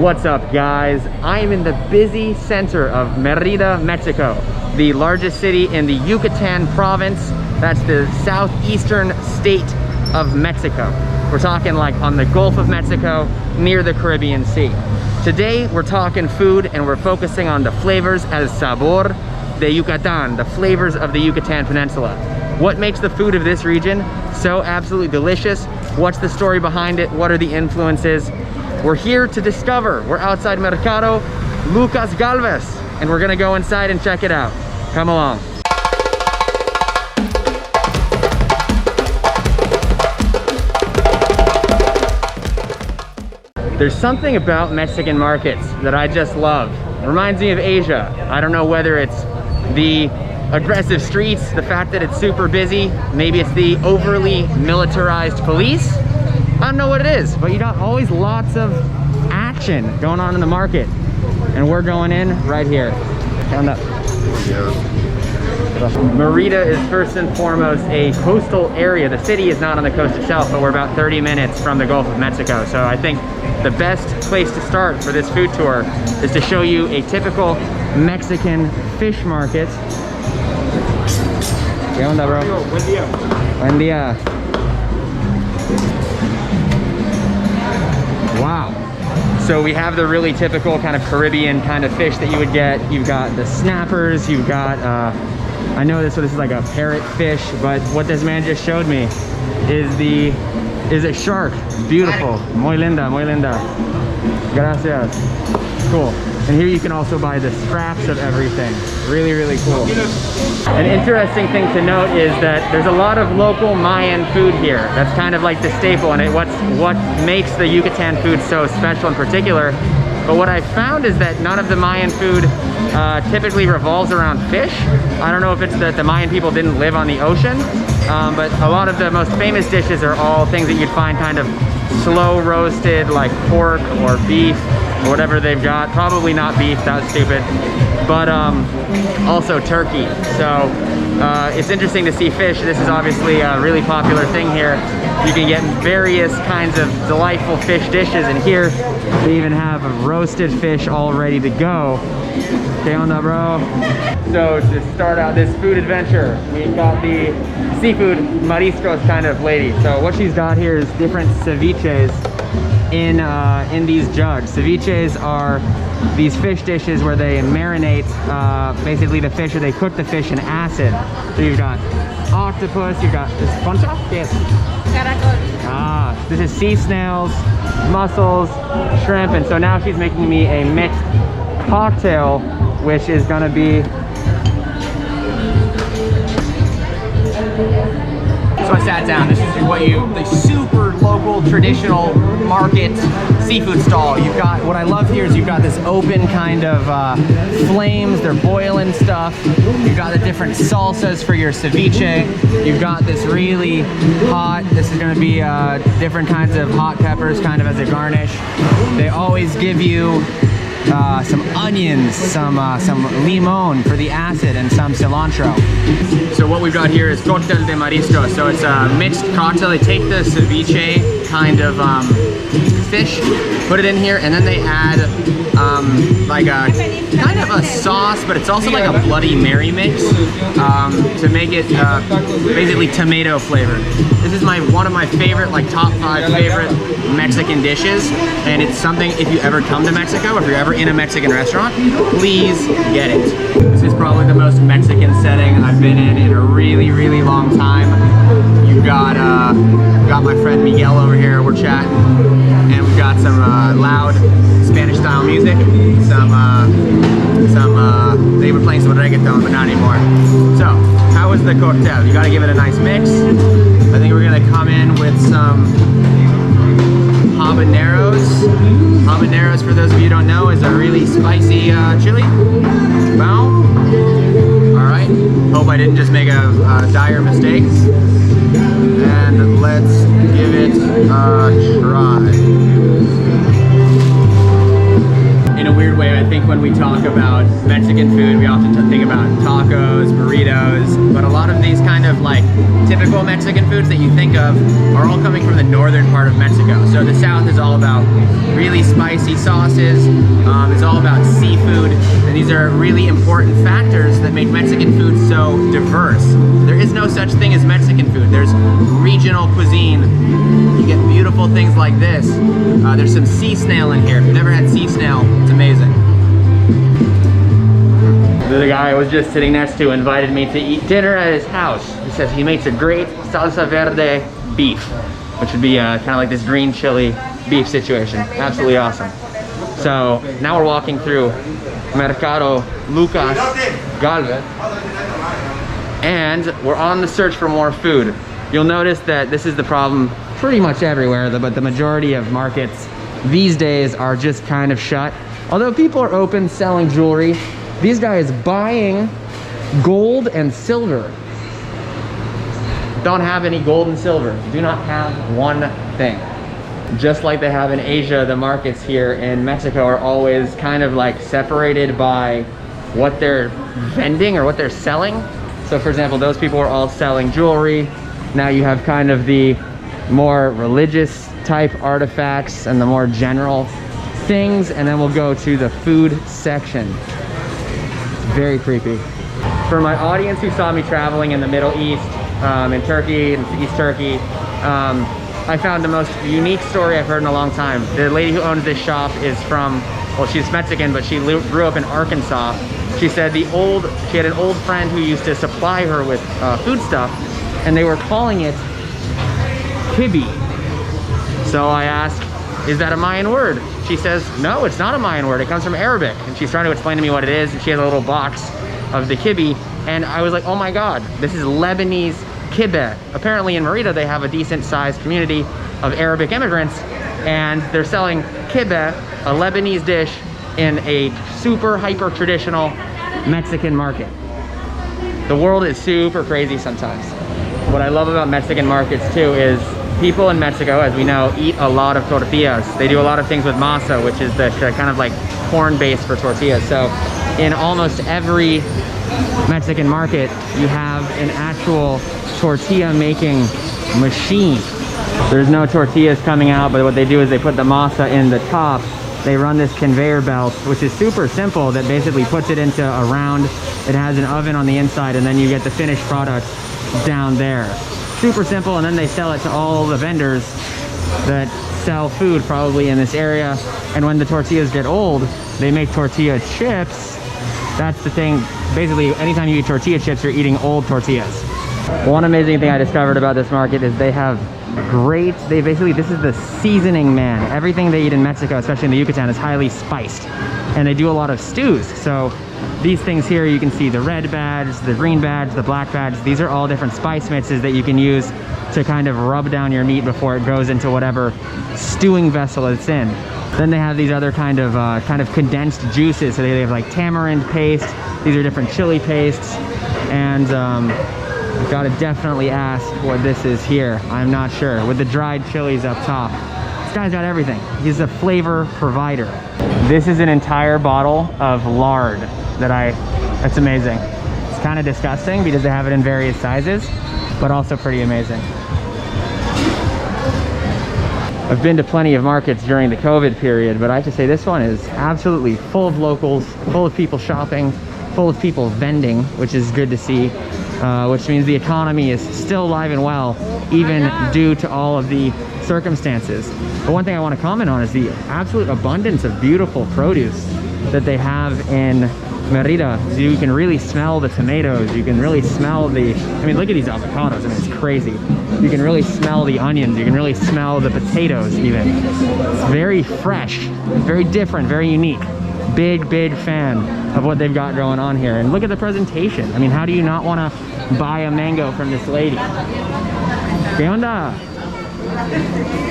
What's up, guys? I am in the busy center of Merida, Mexico, the largest city in the Yucatan province. That's the southeastern state of Mexico. We're talking like on the Gulf of Mexico, near the Caribbean Sea. Today, we're talking food and we're focusing on the flavors, el sabor de Yucatán, the flavors of the Yucatan Peninsula. What makes the food of this region so absolutely delicious? What's the story behind it? What are the influences? We're here to discover. We're outside Mercado Lucas Galvez, and we're gonna go inside and check it out. Come along. There's something about Mexican markets that I just love. It reminds me of Asia. I don't know whether it's the aggressive streets, the fact that it's super busy, maybe it's the overly militarized police. I don't know what it is, but you got always lots of action going on in the market. And we're going in right here. Down up. Merida is first and foremost a coastal area. The city is not on the coast itself, but we're about 30 minutes from the Gulf of Mexico. So I think the best place to start for this food tour is to show you a typical Mexican fish market. ¿Qué onda, bro? Buen día. Buen día. Wow. So we have the really typical kind of Caribbean kind of fish that you would get. You've got the snappers, you've got, I know this is like a parrot fish, but what this man just showed me is a shark. Beautiful. Muy linda, muy linda. Gracias. Cool. And here you can also buy the scraps of everything. Really, really cool. An interesting thing to note is that there's a lot of local Mayan food here. That's kind of like the staple, and what makes the Yucatan food so special in particular. But what I found is that none of the Mayan food typically revolves around fish. I don't know if it's that the Mayan people didn't live on the ocean, but a lot of the most famous dishes are all things that you'd find kind of slow roasted, like pork or beef or whatever they've got. Probably not beef, that was stupid, but also turkey. So it's interesting to see fish. This is obviously a really popular thing here. You can get various kinds of delightful fish dishes, and here they even have a roasted fish all ready to go. ¿Qué onda, bro? So to start out this food adventure, we've got the seafood mariscos kind of lady. So what she's got here is different ceviches in these jugs. Ceviches are these fish dishes where they marinate basically the fish, or they cook the fish in acid. So you've got octopus, you've got this concha? Yes. Ah, this is sea snails, mussels, shrimp, and so now she's making me a mixed cocktail, which is gonna be. So I sat down. This is the super local traditional market seafood stall. You've got, what I love here is you've got this open kind of flames. They're boiling stuff. You've got the different salsas for your ceviche. You've got this really hot, this is gonna be different kinds of hot peppers kind of as a garnish. They always give you some onions, some limon for the acid, and some cilantro. So what we've got here is cóctel de marisco. So it's a mixed cocktail. They take the ceviche kind of fish, put it in here, and then they add like a kind of a sauce, but it's also like a Bloody Mary mix to make it basically tomato flavored. This is one of my favorite, like top 5 favorite Mexican dishes, and it's something, if you ever come to Mexico, if you're ever in a Mexican restaurant, please get it. This is probably the most Mexican setting I've been in a really, really long time. You've got my friend Miguel over here, we're chatting, and we've got some loud Spanish style music, they were playing some reggaeton, but not anymore. So, how was the cocktail? You gotta give it a nice mix. I think we're gonna come in with some habaneros. Habaneros, for those of you who don't know, is a really spicy chili. Bow. All right. Hope I didn't just make a dire mistake. And let's give it a try. In a weird way, I think when we talk about Mexican food, we often think about tacos, burritos, but a lot of these kind of like typical Mexican foods that you think of are all coming from the northern part of Mexico. So the south is all about really spicy sauces, it's all about seafood, and these are really important factors that make Mexican food so diverse. There is no such thing as Mexican food. There's regional cuisine. You get beautiful things like this. There's some sea snail in here. If you've never had sea snail, it's amazing. The guy I was just sitting next to invited me to eat dinner at his house. He says he makes a great salsa verde beef, which would be kind of like this green chili beef situation. Absolutely awesome. So now we're walking through Mercado Lucas Galvez, and we're on the search for more food. You'll notice that this is the problem pretty much everywhere, but the majority of markets these days are just kind of shut. Although people are open selling jewelry, these guys buying gold and silver don't have any gold and silver. Do not have one thing. Just like they have in Asia, the markets here in Mexico are always kind of like separated by what they're vending or what they're selling. So for example, those people are all selling jewelry. Now you have kind of the more religious type artifacts and the more general things, and then we'll go to the food section. It's very creepy. For my audience who saw me traveling in the Middle East, in Turkey, in East Turkey, I found the most unique story I've heard in a long time. The lady who owns this shop is from, well, she's Mexican, but she grew up in Arkansas. She said she had an old friend who used to supply her with food stuff, and they were calling it kibi. So I asked, is that a Mayan word? She says, no, it's not a Mayan word. It comes from Arabic. And she's trying to explain to me what it is. And she has a little box of the kibi. And I was like, oh my God, this is Lebanese kibbeh. Apparently in Merida, they have a decent sized community of Arabic immigrants. And they're selling kibbeh, a Lebanese dish, in a super hyper traditional Mexican market. The world is super crazy sometimes. What I love about Mexican markets too is people in Mexico, as we know, eat a lot of tortillas. They do a lot of things with masa, which is the kind of like corn base for tortillas. So in almost every Mexican market, you have an actual tortilla making machine. There's no tortillas coming out, but what they do is they put the masa in the top. They run this conveyor belt, which is super simple, that basically puts it into a round. It has an oven on the inside, and then you get the finished product down there. Super simple, and then they sell it to all the vendors that sell food probably in this area. And when the tortillas get old, they make tortilla chips. That's the thing. Basically, anytime you eat tortilla chips, you're eating old tortillas. One amazing thing I discovered about this market is they have this is the seasoning man. Everything they eat in Mexico, especially in the Yucatan, is highly spiced. And they do a lot of stews. So these things here, you can see the red badge, the green badge, the black badge. These are all different spice mixes that you can use to kind of rub down your meat before it goes into whatever stewing vessel it's in. Then they have these other kind of condensed juices. So they have like tamarind paste. These are different chili pastes. And I've got to definitely ask what this is here. I'm not sure. With the dried chilies up top. This guy's got everything. He's a flavor provider. This is an entire bottle of lard that's amazing. It's kind of disgusting because they have it in various sizes, but also pretty amazing. I've been to plenty of markets during the COVID period, but I have to say this one is absolutely full of locals, full of people shopping, full of people vending, which is good to see, which means the economy is still alive and well, even due to all of the circumstances. But one thing I want to comment on is the absolute abundance of beautiful produce that they have in Merida. So you can really smell the tomatoes, you can really smell the, I mean, look at these avocados, I mean, it's crazy. You can really smell the onions, you can really smell the potatoes even. It's very fresh, very different, very unique. Big fan of what they've got going on here. And look at the presentation. I mean, how do you not want to buy a mango from this lady? ¿Qué onda?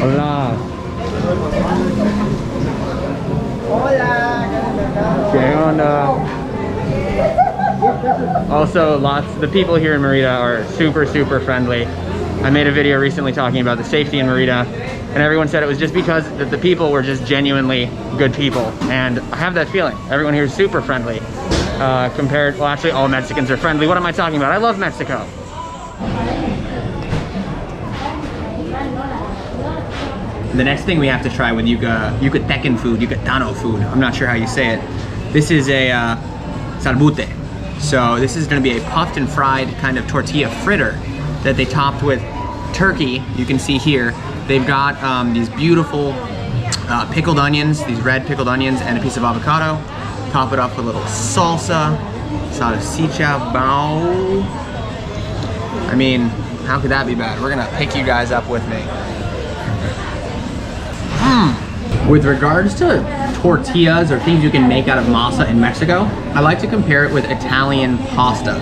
Hola. ¿Qué onda? Also, the people here in Merida are super friendly. I made a video recently talking about the safety in Merida, and everyone said it was just because that the people were just genuinely good people. And I have that feeling. Everyone here is super friendly. Well, actually all Mexicans are friendly. What am I talking about? I love Mexico. The next thing we have to try with Yucatecan food, Yucatano food, I'm not sure how you say it. This is a salbute. So this is gonna be a puffed and fried kind of tortilla fritter that they topped with turkey. You can see here, they've got these beautiful pickled onions, these red pickled onions, and a piece of avocado. Top it up with a little salsa, salchicha bao. I mean, how could that be bad? We're gonna pick you guys up with me. With regards to tortillas or things you can make out of masa in Mexico, I like to compare it with Italian pasta.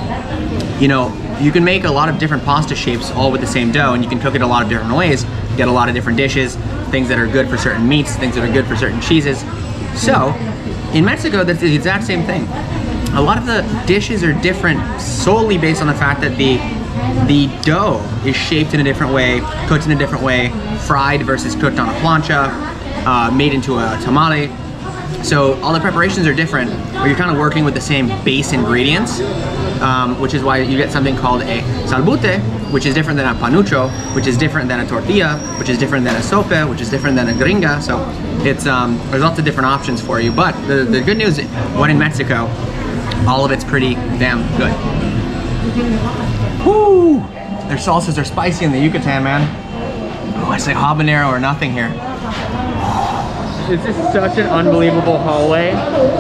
You know, you can make a lot of different pasta shapes all with the same dough, and you can cook it a lot of different ways, get a lot of different dishes, things that are good for certain meats, things that are good for certain cheeses. So, in Mexico, that's the exact same thing. A lot of the dishes are different solely based on the fact that the dough is shaped in a different way, cooked in a different way, fried versus cooked on a plancha, made into a tamale. So all the preparations are different, but you're kind of working with the same base ingredients, which is why you get something called a salbute, which is different than a panucho, which is different than a tortilla, which is different than a sope, which is different than a gringa. So it's there's lots of different options for you. But the good news, when in Mexico, all of it's pretty damn good. Woo! Their salsas are spicy in the Yucatan, man. Oh, it's like habanero or nothing here. This is such an unbelievable hallway.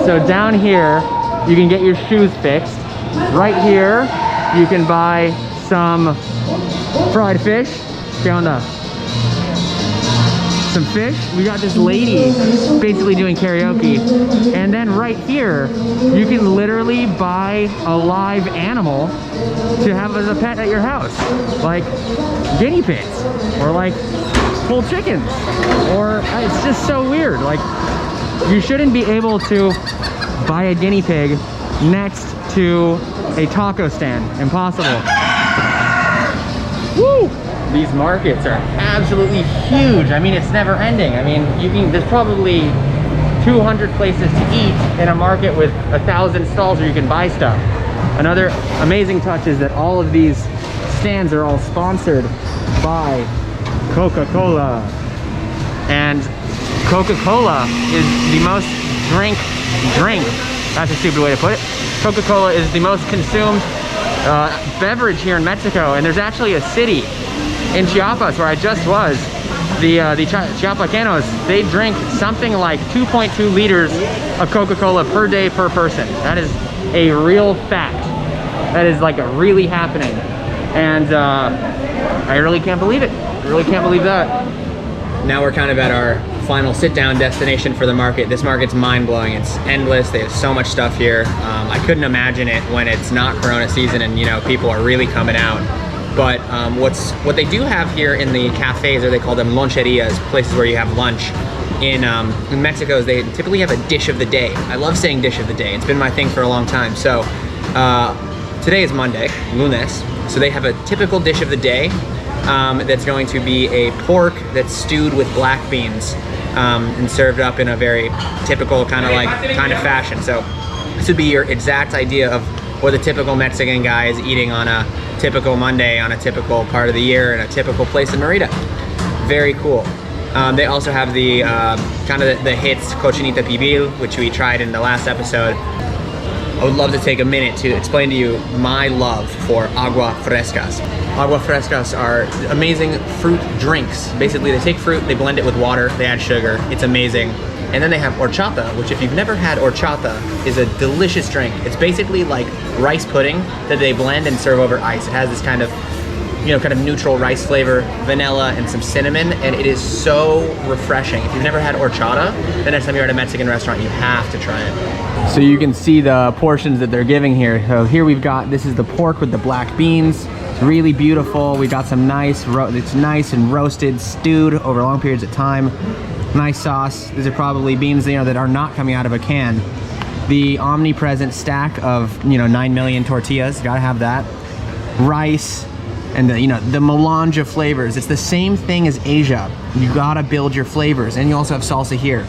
So down here, you can get your shoes fixed. Right here, you can buy some fried fish. ¿Qué onda? Some fish. We got this lady basically doing karaoke. And then right here, you can literally buy a live animal to have as a pet at your house. Like guinea pigs, or like whole chickens, or it's just so weird. Like, you shouldn't be able to buy a guinea pig next to a taco stand. Impossible. Woo! These markets are absolutely huge. I mean, it's never ending. I mean, there's probably 200 places to eat in a market with 1,000 stalls where you can buy stuff. Another amazing touch is that all of these stands are all sponsored by Coca-Cola. And Coca-Cola is the most drink, that's a stupid way to put it. Coca-Cola is the most consumed beverage here in Mexico, and there's actually a city in Chiapas where I just was. The Chiapaquenos, they drink something like 2.2 liters of Coca-Cola per day per person. That is a real fact. That is like really happening. And I really can't believe it. I really can't believe that. Now we're kind of at our final sit-down destination for the market. This market's mind-blowing. It's endless. They have so much stuff here. I couldn't imagine it when it's not Corona season and, you know, people are really coming out. But what they do have here in the cafes, or they call them loncherias, places where you have lunch in Mexico, is they typically have a dish of the day. I love saying dish of the day. It's been my thing for a long time. So today is Monday, lunes. So they have a typical dish of the day. That's going to be a pork that's stewed with black beans and served up in a very typical kind of fashion. So this would be your exact idea of what the typical Mexican guy is eating on a typical Monday, on a typical part of the year, in a typical place in Merida. Very cool. They also have the kind of the hits cochinita pibil, which we tried in the last episode. I would love to take a minute to explain to you my love for agua frescas. Agua frescas are amazing fruit drinks. Basically, they take fruit, they blend it with water, they add sugar. It's amazing. And then they have horchata, which if you've never had horchata, is a delicious drink. It's basically like rice pudding that they blend and serve over ice. It has this kind of, you know, kind of neutral rice flavor, vanilla, and some cinnamon, and it is so refreshing. If you've never had horchata, the next time you're at a Mexican restaurant, you have to try it. So you can see the portions that they're giving here. So here we've got, this is the pork with the black beans. It's really beautiful. We got some nice, it's nice and roasted, stewed over long periods of time. Nice sauce. These are probably beans, you know, that are not coming out of a can. The omnipresent stack of, you know, 9 million tortillas, gotta have that. Rice, and the, you know, the melange of flavors. It's the same thing as Asia. You gotta build your flavors, and you also have salsa here.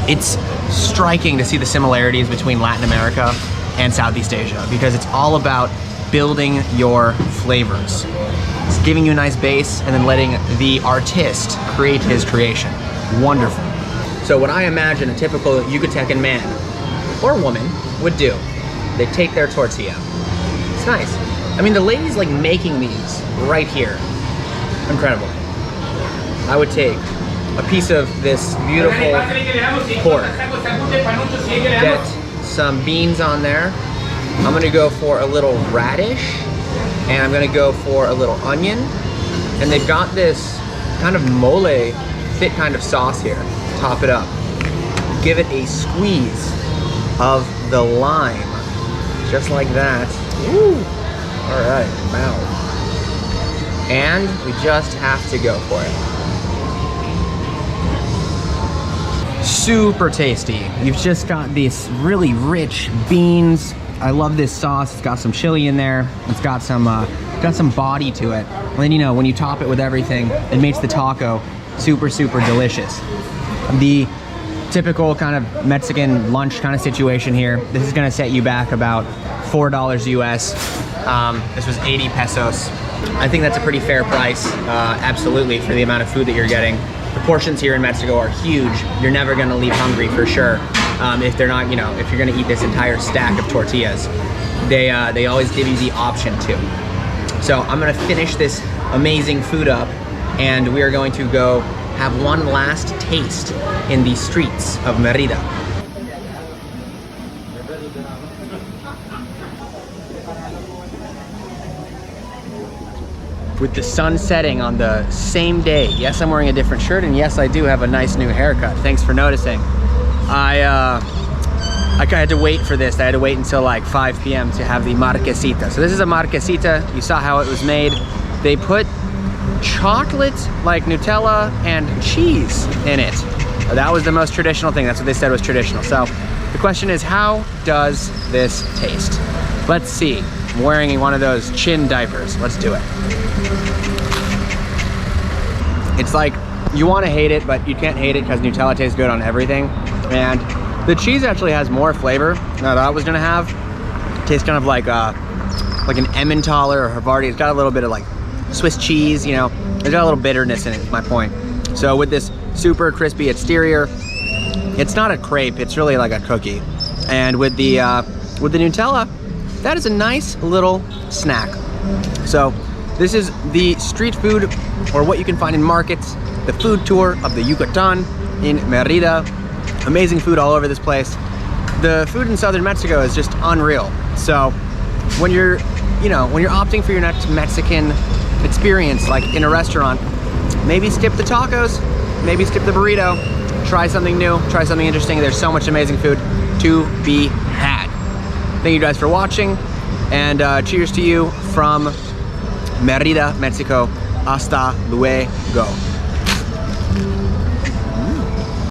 It's striking to see the similarities between Latin America and Southeast Asia, because it's all about building your flavors. It's giving you a nice base and then letting the artist create his creation. Wonderful. So what I imagine a typical Yucatecan man or woman would do, they take their tortilla. It's nice. I mean, the lady's like making these right here. Incredible. I would take a piece of this beautiful pork, get some beans on there. I'm gonna go for a little radish, and I'm gonna go for a little onion. And they've got this kind of mole thick kind of sauce here. Top it up. Give it a squeeze of the lime, just like that. Woo! All right, wow. And we just have to go for it. Super tasty. You've just got these really rich beans. I love this sauce. It's got some chili in there. It's got some body to it. And then, you know, when you top it with everything, it makes the taco super, super delicious. The typical kind of Mexican lunch kind of situation here. This is gonna set you back about $4 US. This was 80 pesos. I think that's a pretty fair price, absolutely, for the amount of food that you're getting. The portions here in Mexico are huge. You're never gonna leave hungry for sure. If they're not, you know, if you're gonna eat this entire stack of tortillas, they always give you the option to. So I'm gonna finish this amazing food up, and we are going to go have one last taste in the streets of Merida. With the sun setting on the same day. Yes, I'm wearing a different shirt, and yes, I do have a nice new haircut. Thanks for noticing. I had to wait for this. I had to wait until like 5 p.m. to have the Marquesita. So this is a Marquesita. You saw how it was made. They put chocolate, like Nutella, and cheese in it. That was the most traditional thing. That's what they said was traditional. So the question is, how does this taste? Let's see. I'm wearing one of those chin diapers. Let's do it. It's like, you want to hate it, but you can't hate it because Nutella tastes good on everything. And the cheese actually has more flavor than I thought it was gonna have. It tastes kind of like an Emmentaler or Havarti. It's got a little bit of like Swiss cheese, you know. It's got a little bitterness in it, is my point. So with this super crispy exterior, it's not a crepe, it's really like a cookie. And with the Nutella, that is a nice little snack. So this is the street food, or what you can find in markets, the food tour of the Yucatan in Merida. Amazing food all over this place. The food in southern Mexico is just unreal. So when you're, you know, when you're opting for your next Mexican experience, like in a restaurant, maybe skip the tacos, maybe skip the burrito, try something new, try something interesting. There's so much amazing food to be had. Thank you guys for watching, and cheers to you from Merida, Mexico. Hasta luego.